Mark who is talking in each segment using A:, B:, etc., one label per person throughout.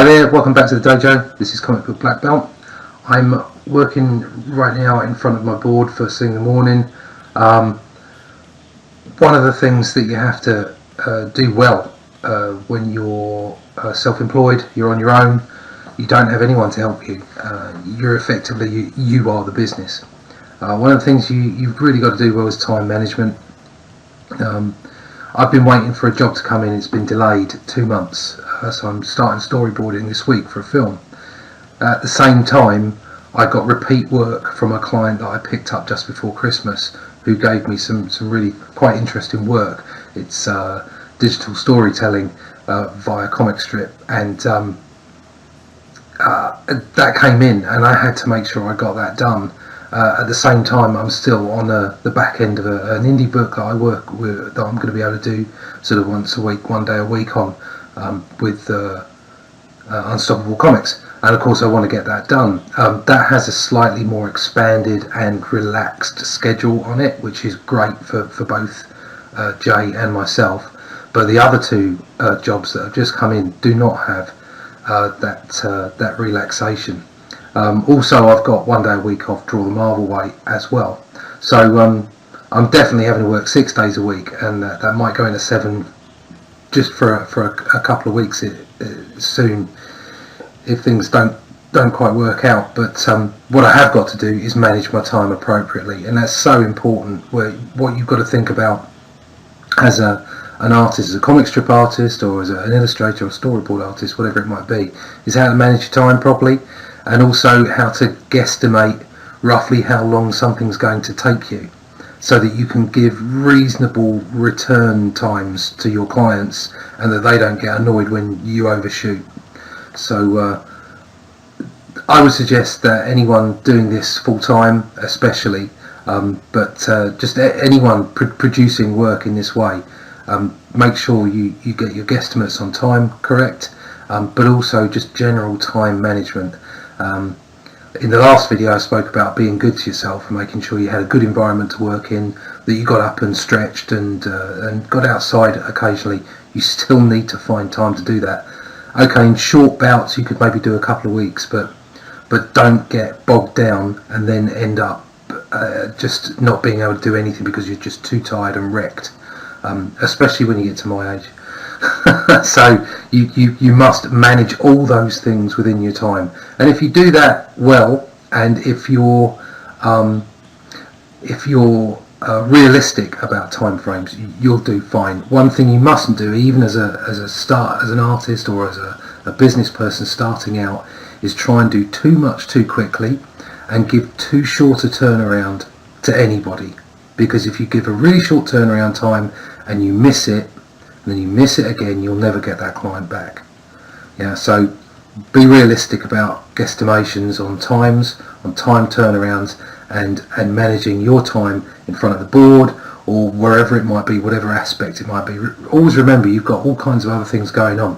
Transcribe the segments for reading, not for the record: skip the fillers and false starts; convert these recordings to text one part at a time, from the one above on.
A: there, welcome back to the dojo. This is Comic Book Black Belt. I'm working right now in front of my board first thing in the morning. One of the things that you have to do well when you're self-employed, you're on your own, you don't have anyone to help you. You're effectively, you are the business. One of the things you've really got to do well is time management. I've been waiting for a job to come in. It's been delayed 2 months, so I'm starting storyboarding this week for a film. At the same time, I got repeat work from a client that I picked up just before Christmas, who gave me some really quite interesting work. It's digital storytelling via comic strip, and that came in, and I had to make sure I got that done. At the same time, I'm still on the back end of an indie book that I work with, that I'm going to be able to do sort of once a week, 1 day a week on, with Unstoppable Comics. And of course I want to get that done. That has a slightly more expanded and relaxed schedule on it, which is great for both Jay and myself. But the other two jobs that have just come in do not have that relaxation. Also, I've got 1 day a week off Draw the Marvel Way as well. So I'm definitely having to work 6 days a week, and that might go into 7 just for a couple of weeks soon if things don't quite work out. But what I have got to do is manage my time appropriately, and that's so important. What you've got to think about as an artist, as a comic strip artist, or as an illustrator or storyboard artist, whatever it might be, is how to manage your time properly, and also how to guesstimate roughly how long something's going to take you, so that you can give reasonable return times to your clients and that they don't get annoyed when you overshoot. So I would suggest that anyone doing this full time especially, but just anyone producing work in this way, make sure you get your guesstimates on time correct, but also just general time management. In the last video I spoke about being good to yourself and making sure you had a good environment to work in, that you got up and stretched and got outside occasionally. You still need to find time to do that. Okay, in short bouts you could maybe do a couple of weeks, but don't get bogged down and then end up just not being able to do anything because you're just too tired and wrecked, especially when you get to my age. So you must manage all those things within your time, and if you do that well, and if you're realistic about time frames, you'll do fine. One thing you mustn't do, even as an artist or as a business person starting out, is try and do too much too quickly and give too short a turnaround to anybody, because if you give a really short turnaround time and you miss it, and then you miss it again, you'll never get that client back. Yeah, so be realistic about guesstimations on times, on time turnarounds, and managing your time in front of the board or wherever it might be, whatever aspect it might be. Always remember, you've got all kinds of other things going on.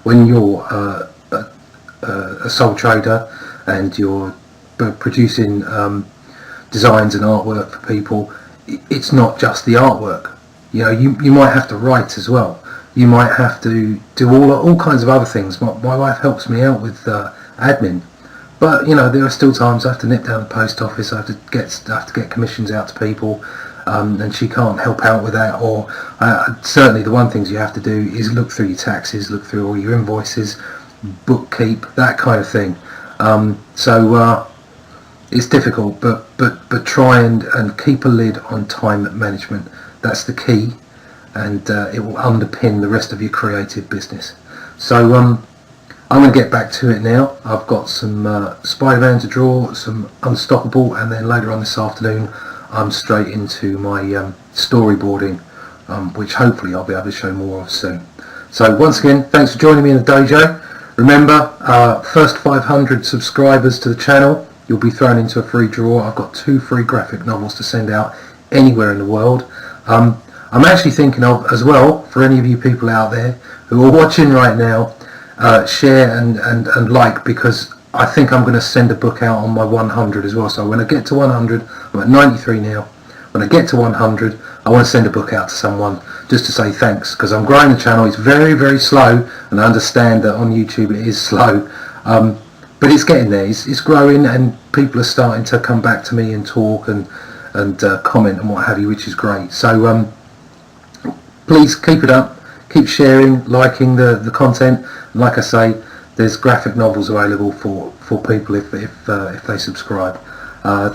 A: When you're a sole trader and you're producing designs and artwork for people, it's not just the artwork. You know, you might have to write as well. You might have to do all kinds of other things. My wife helps me out with admin, but you know, there are still times I have to nip down to the post office. I have to get commissions out to people, and she can't help out with that. Or certainly the one things you have to do is look through your taxes, look through all your invoices, bookkeep, that kind of thing. So it's difficult, but try and keep a lid on time management. That's the key, and it will underpin the rest of your creative business. So I'm going to get back to it now. I've got some Spider-Man to draw, some Unstoppable, and then later on this afternoon I'm straight into my storyboarding, which hopefully I'll be able to show more of soon. So once again, thanks for joining me in the dojo. Remember, first 500 subscribers to the channel, you'll be thrown into a free draw. I've got 2 free graphic novels to send out anywhere in the world. I'm actually thinking of, as well, for any of you people out there who are watching right now, share and like, because I think I'm going to send a book out on my 100 as well. So when I get to 100, I'm at 93 now. When I get to 100, I want to send a book out to someone just to say thanks, because I'm growing the channel. It's very, very slow, and I understand that on YouTube it is slow, but it's getting there. It's growing, and people are starting to come back to me and talk and comment and what have you, which is great. So please keep it up, keep sharing, liking the content, and like I say, there's graphic novels available for people if they subscribe.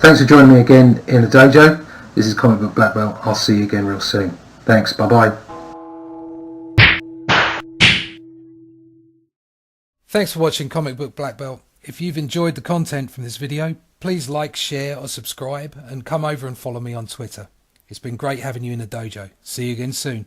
A: Thanks for joining me again in the dojo. This is Comic Book Black Belt. I'll see you again real soon. Thanks, bye bye.
B: Thanks for watching Comic Book Black Belt. If you've enjoyed the content from this video, please like, share or subscribe, and come over and follow me on Twitter. It's been great having you in the dojo. See you again soon.